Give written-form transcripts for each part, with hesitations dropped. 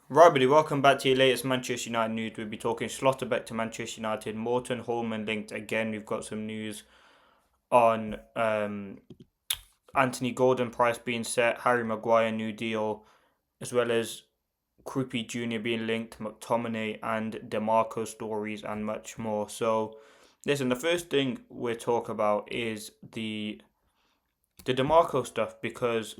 Right, buddy, welcome back to your latest Manchester United news. We'll be talking Schlotterbeck to Manchester United. Morton Holman linked again. We've got some news on Anthony Gordon price being set, Harry Maguire new deal, as well as Krupi Jr. being linked, McTominay and DeMarco stories, and much more. So, listen, the first thing we'll talk about is the DeMarco stuff because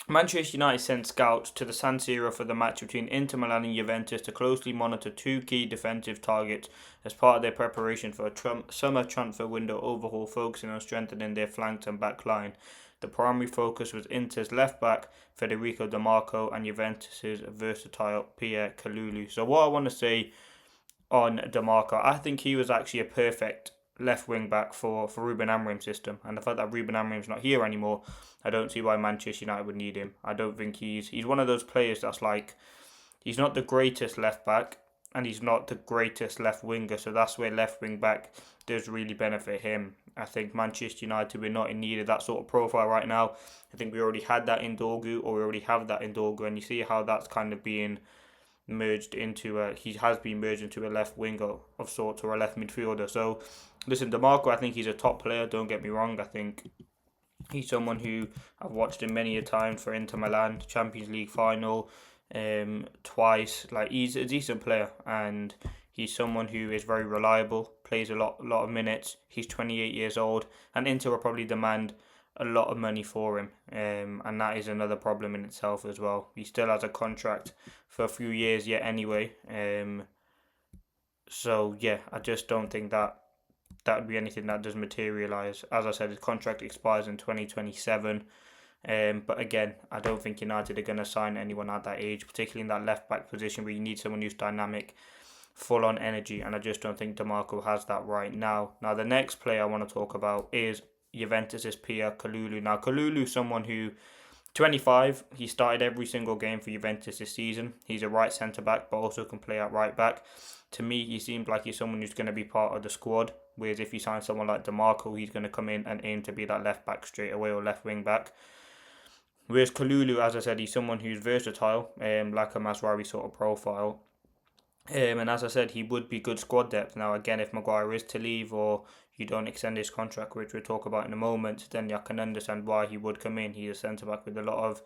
Manchester United sent scouts to the San Siro for the match between Inter Milan and Juventus to closely monitor two key defensive targets as part of their preparation for a summer transfer window overhaul focusing on strengthening their flanks and back line. The primary focus was Inter's left back Federico Di Marco and Juventus's versatile Pierre Kalulu. So what I want to say on Di Marco, I think he was actually a perfect left wing back for Ruben Amorim's system, and the fact that Ruben Amorim's not here anymore, I don't see why Manchester United would need him. I don't think he's one of those players that's like he's not the greatest left back and he's not the greatest left winger, so that's where left wing back does really benefit him. I think Manchester United, we're not in need of that sort of profile right now. I think we already had that in Dorgu, or we already have that in Dorgu, and you see how that's kind of being he has been merged into a left winger of sorts or a left midfielder. So listen, DeMarco, I think he's a top player, don't get me wrong. I think he's someone who I've watched him many a time for Inter Milan, Champions League final, twice. Like he's a decent player and he's someone who is very reliable, plays a lot of minutes. He's 28 years old and Inter will probably demand a lot of money for him, and that is another problem in itself as well. He still has a contract for a few years yet anyway, so yeah, I just don't think that would be anything that does materialise. As I said, his contract expires in 2027. But again, I don't think United are going to sign anyone at that age, particularly in that left back position where you need someone who's dynamic, full on energy, and I just don't think DeMarco has that right now. Now, the next player I want to talk about is Juventus's Pierre Kalulu. Now, Kalulu is someone who 25, he started every single game for Juventus this season. He's a right centre back, but also can play at right back. To me, he seems like he's someone who's going to be part of the squad. Whereas if you sign someone like DeMarco, he's going to come in and aim to be that left back straight away or left wing back. Whereas Kalulu, as I said, he's someone who's versatile, like a Masraoui sort of profile. And as I said, he would be good squad depth. Now, again, if Maguire is to leave or you don't extend his contract, which we'll talk about in a moment, then I can understand why he would come in. He's a centre back with a lot of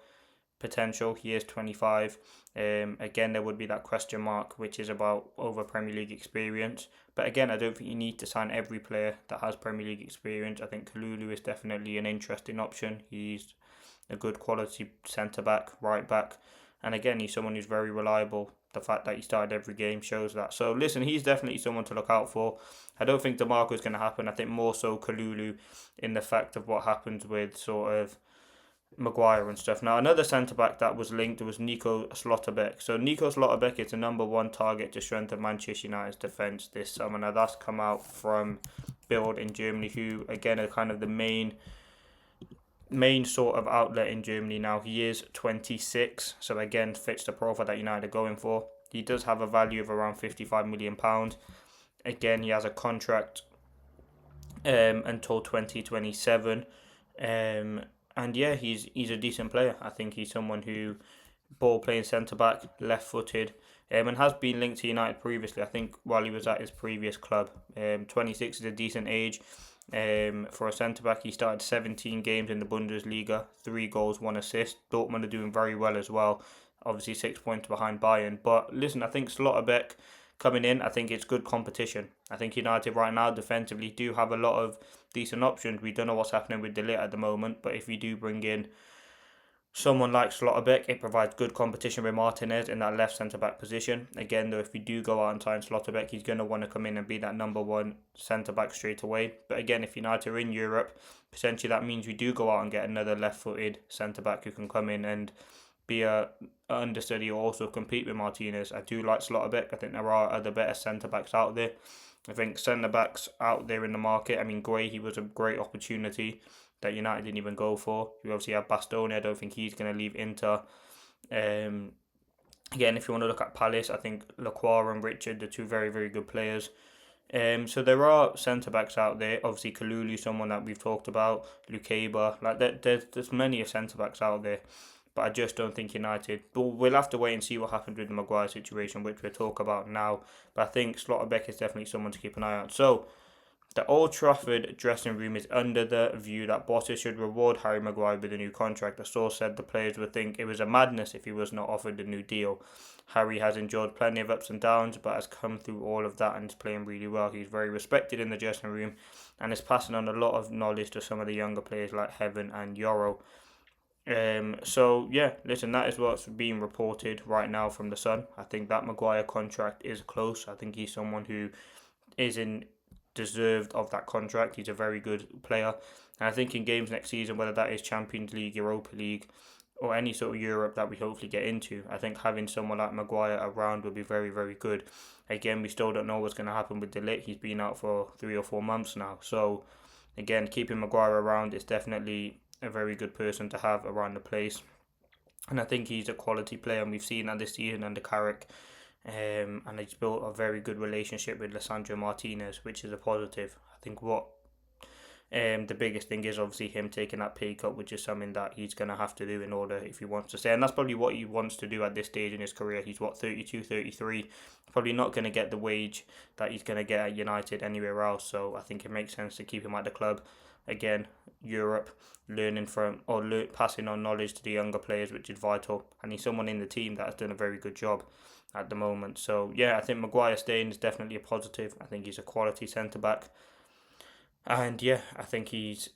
potential. He is 25. Again, there would be that question mark, which is about over Premier League experience. But again, I don't think you need to sign every player that has Premier League experience. I think Kalulu is definitely an interesting option. He's a good quality centre back, right back. And again, he's someone who's very reliable. The fact that he started every game shows that. So listen, he's definitely someone to look out for. I don't think DeMarco is going to happen. I think more so Kalulu in the fact of what happens with sort of Maguire and stuff. Now, another centre back that was linked was Nico Schlotterbeck. So, Nico Schlotterbeck is the number one target to strengthen Manchester United's defence this summer. Now, that's come out from Bild in Germany, who again are kind of the main sort of outlet in Germany now. He is 26, so again fits the profile that United are going for. He does have a value of around £55 million. Again, he has a contract until 2027. And yeah, he's a decent player. I think he's someone who ball playing centre back, left footed, and has been linked to United previously. I think while he was at his previous club. 26 is a decent age. For a centre back, he started 17 games in the Bundesliga, 3 goals, 1 assist. Dortmund are doing very well as well. Obviously, 6 points behind Bayern. But listen, I think Schlotterbeck coming in, I think it's good competition. I think United right now defensively do have a lot of decent options. We don't know what's happening with De Ligt at the moment, but if we do bring in someone like Schlotterbeck, it provides good competition with Martinez in that left centre-back position. Again, though, if we do go out and sign Schlotterbeck, he's going to want to come in and be that number one centre-back straight away. But again, if United are in Europe, potentially that means we do go out and get another left-footed centre-back who can come in and be a understudy or also compete with Martinez. I do like Schlotterbeck. I think there are other better centre-backs out there. I think centre-backs out there in the market, I mean, Gray, he was a great opportunity that United didn't even go for. We obviously have Bastoni. I don't think he's going to leave Inter. Again, if you want to look at Palace, I think Lacroix and Richard, they're two very, very good players. So there are centre-backs out there. Obviously, Kalulu, someone that we've talked about. Lukeba. Like there's many centre-backs out there. but I just don't think United. But we'll have to wait and see what happens with the Maguire situation, which we'll talk about now. But I think Schlotterbeck is definitely someone to keep an eye on. So, the Old Trafford dressing room is under the view that bosses should reward Harry Maguire with a new contract. The source said the players would think it was a madness if he was not offered a new deal. Harry has endured plenty of ups and downs, but has come through all of that and is playing really well. He's very respected in the dressing room and is passing on a lot of knowledge to some of the younger players like Heaven and Yoro. So yeah, listen, that is what's being reported right now from the Sun. I think that Maguire contract is close. I think he's someone who is deserved of that contract. He's a very good player, and I think in games next season, whether that is Champions League, Europa League, or any sort of Europe that we hopefully get into, I think having someone like Maguire around will be very, very good. Again, we still don't know what's going to happen with De Ligt. He's been out for 3 or 4 months now, so again, keeping Maguire around is definitely a very good person to have around the place, and I think he's a quality player, and we've seen that this season under Carrick. And he's built a very good relationship with Lisandro Martinez, which is a positive. I think what the biggest thing is obviously him taking that pay cut, which is something that he's going to have to do in order if he wants to stay. And that's probably what he wants to do at this stage in his career. He's 32, 33. Probably not going to get the wage that he's going to get at United anywhere else. So I think it makes sense to keep him at the club. Again, Europe, learning from or passing on knowledge to the younger players, which is vital. And he's someone in the team that has done a very good job at the moment. So yeah, I think Maguire staying is definitely a positive. I think he's a quality centre back. And yeah, I think he's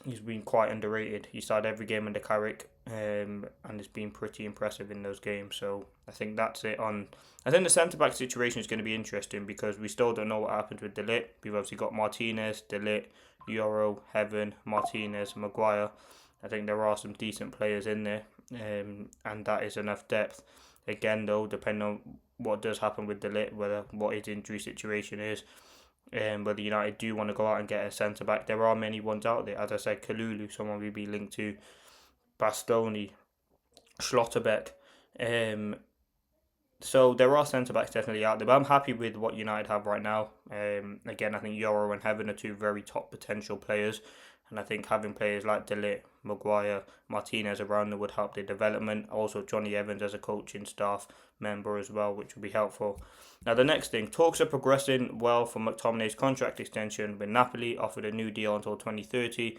been quite underrated. He started every game under Carrick, and has been pretty impressive in those games. So I think that's it on. I think the centre back situation is going to be interesting because we still don't know what happens with De Ligt. We've obviously got Martinez, De Ligt, Yoro, Heaven, Martinez, Maguire. I think there are some decent players in there, and that is enough depth. Again, though, depending on what does happen with De Ligt, what his injury situation is, whether United do want to go out and get a centre back. There are many ones out there. As I said, Kalulu, someone we'd be linked to, Bastoni, Schlotterbeck. So there are centre backs definitely out there, but I'm happy with what United have right now. Again, I think Yoro and Heaven are two very top potential players, and I think having players like De Ligt, Maguire, Martinez around them would help their development. Also, Johnny Evans as a coaching staff member as well, which would be helpful. Now, the next thing, talks are progressing well for McTominay's contract extension, with Napoli offered a new deal until 2030,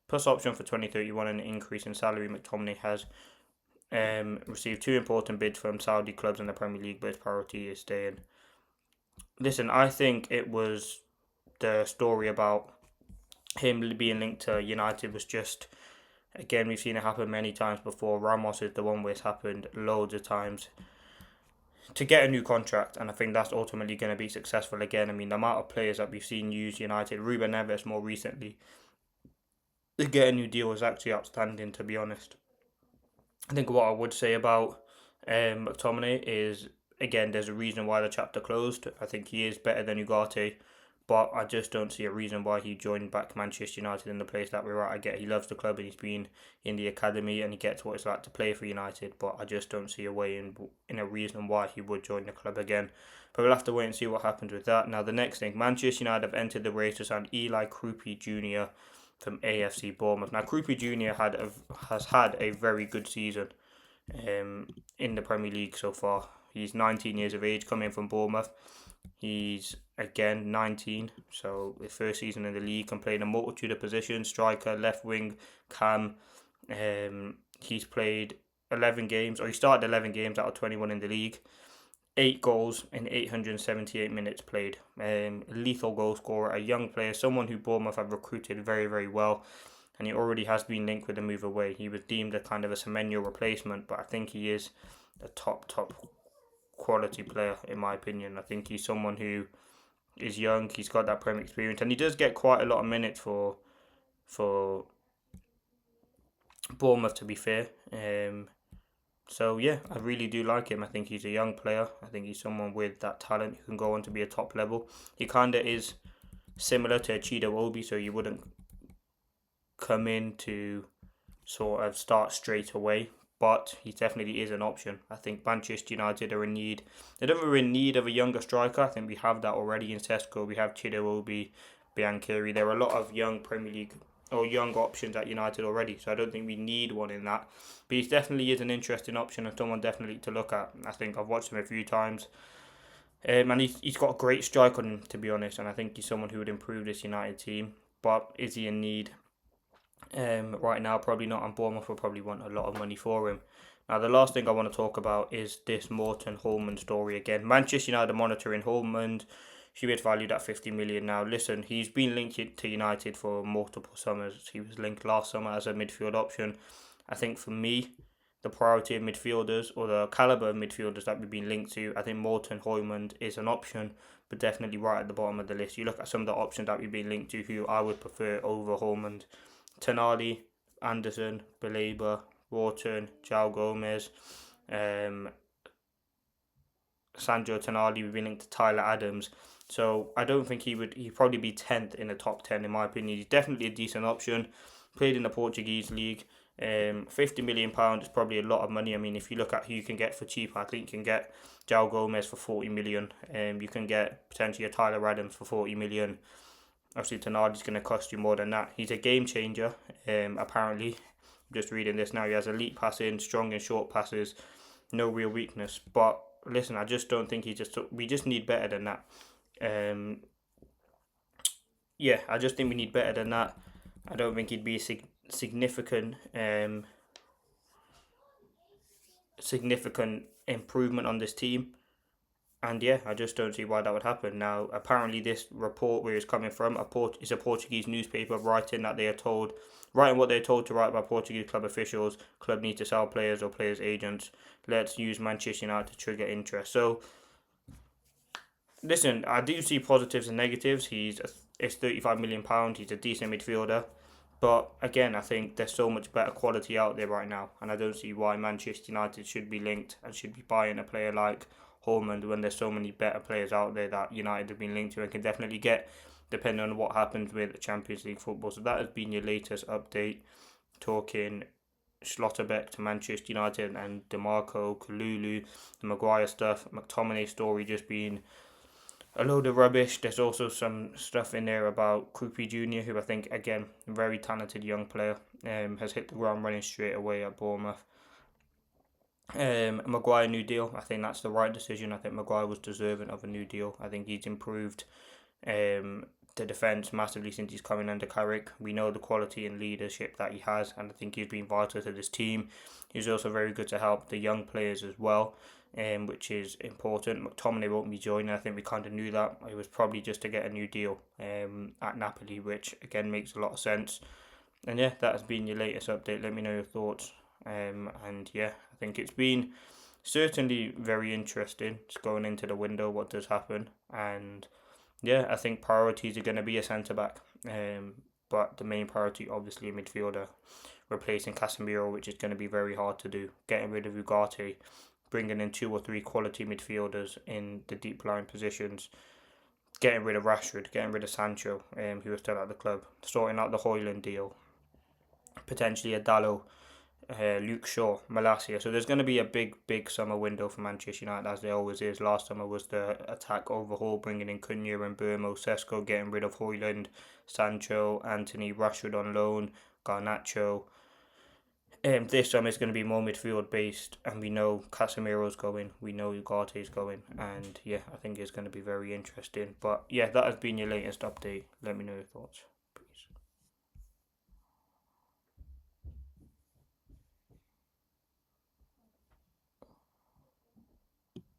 plus option for 2031 and an increase in salary. McTominay has received 2 important bids from Saudi clubs in the Premier League, but his priority is staying. Listen, I think it was the story about him being linked to United was just, again, we've seen it happen many times before. Ramos is the one where it's happened loads of times to get a new contract, and I think that's ultimately going to be successful again. I mean, the amount of players that we've seen use United, Ruben Neves more recently, to get a new deal is actually outstanding, to be honest. I think what I would say about McTominay is, again, there's a reason why the chapter closed. I think he is better than Ugarte, but I just don't see a reason why he joined back Manchester United in the place that we're at. I get he loves the club and he's been in the academy and he gets what it's like to play for United, but I just don't see a way in a reason why he would join the club again. But we'll have to wait and see what happens with that. Now, the next thing, Manchester United have entered the race to sign Eli Krupi Jr. from AFC Bournemouth. Now, Krupi Jr. has had a very good season in the Premier League so far. He's 19 years of age, coming from Bournemouth. He's, again, 19, so his first season in the league, can play in a multitude of positions, striker, left wing, cam. He's played 11 games, or he started 11 games out of 21 in the league. 8 goals in 878 minutes played. Lethal goal scorer, a young player, someone who Bournemouth have recruited very, very well, and he already has been linked with a move away. He was deemed a kind of a Semenyo replacement, but I think he is a top quality player, in my opinion. I think he's someone who is young, he's got that Premier experience, and he does get quite a lot of minutes for Bournemouth, to be fair. So yeah, I really do like him. I think he's a young player. I think he's someone with that talent who can go on to be a top level. He kind of is similar to Chido Obi, so you wouldn't come in to sort of start straight away, but he definitely is an option. I think Manchester United are in need. They're never in need of a younger striker. I think we have that already in Sesko. We have Chido Obi, Biancheri. There are a lot of young Premier League or young options at United already. So I don't think we need one in that. But he definitely is an interesting option and someone definitely to look at. I think I've watched him a few times. And he's got a great strike on him, to be honest. And I think he's someone who would improve this United team. But is he in need? Right now, probably not. And Bournemouth will probably want a lot of money for him. Now, the last thing I want to talk about is this Morton Holman story again. Manchester United monitoring Holman. He is valued at 50 million now. Listen, he's been linked to United for multiple summers. He was linked last summer as a midfield option. I think for me, the priority of midfielders or the calibre of midfielders that we've been linked to, I think Morton Holman is an option, but definitely right at the bottom of the list. You look at some of the options that we've been linked to who I would prefer over Holman. Tonali, Anderson, Baleba, Wharton, João Gomez, Sandro Tonali. We've been linked to Tyler Adams. So I don't think he'd probably be 10th in the top 10 in my opinion. He's definitely a decent option. Played in the Portuguese league. £50 million is probably a lot of money. I mean, if you look at who you can get for cheaper, I think you can get João Gomez for 40 million. You can get potentially a Tyler Adams for 40 million. Obviously, Tonali's going to cost you more than that. He's a game changer, apparently. I'm just reading this now. He has elite passing, strong and short passes, no real weakness. But listen, I just don't think we just need better than that. I just think we need better than that. I don't think he'd be a significant improvement on this team. And yeah, I just don't see why that would happen. Now, apparently this report where it's coming from is a Portuguese newspaper writing what they're told to write by Portuguese club officials. Club need to sell players or players' agents. Let's use Manchester United to trigger interest. So, listen, I do see positives and negatives. It's £35 million. He's a decent midfielder. But again, I think there's so much better quality out there right now. And I don't see why Manchester United should be linked and should be buying a player like Holman when there's so many better players out there that United have been linked to and can definitely get, depending on what happens with Champions League football. So that has been your latest update, talking SCHLOTTEBECK to Manchester United and DeMarco, Kalulu, the Maguire stuff, McTominay story just being a load of rubbish. There's also some stuff in there about Krupi Jr., who I think, again, very talented young player, has hit the ground running straight away at Bournemouth. Maguire new deal. I think that's the right decision. I think Maguire was deserving of a new deal. I think he's improved the defence massively since he's coming under Carrick. We know the quality and leadership that he has, and I think he's been vital to this team. He's also very good to help the young players as well, which is important. McTominay won't be joining. I think we kind of knew that. It was probably just to get a new deal at Napoli, which again makes a lot of sense. And yeah, that has been your latest update. Let me know your thoughts. And yeah, I think it's been certainly very interesting just going into the window what does happen. And yeah, I think priorities are going to be a centre-back. But the main priority, obviously, a midfielder, replacing Casemiro, which is going to be very hard to do. Getting rid of Ugarte, bringing in 2 or 3 quality midfielders in the deep line positions. Getting rid of Rashford, getting rid of Sancho, who was still at the club. Sorting out the Højlund deal. Potentially a Dalot. Luke Shaw, Malacia. So there's going to be a big summer window for Manchester United, as there always is. Last summer was the attack overhaul, bringing in Cunha and Burmo, Sesko, getting rid of Højlund, Sancho, Anthony, Rashford on loan, Garnacho. This summer is going to be more midfield based, and we know Casemiro's going, we know Ugarte's going, and yeah, I think it's going to be very interesting. But yeah, that has been your latest update. Let me know your thoughts.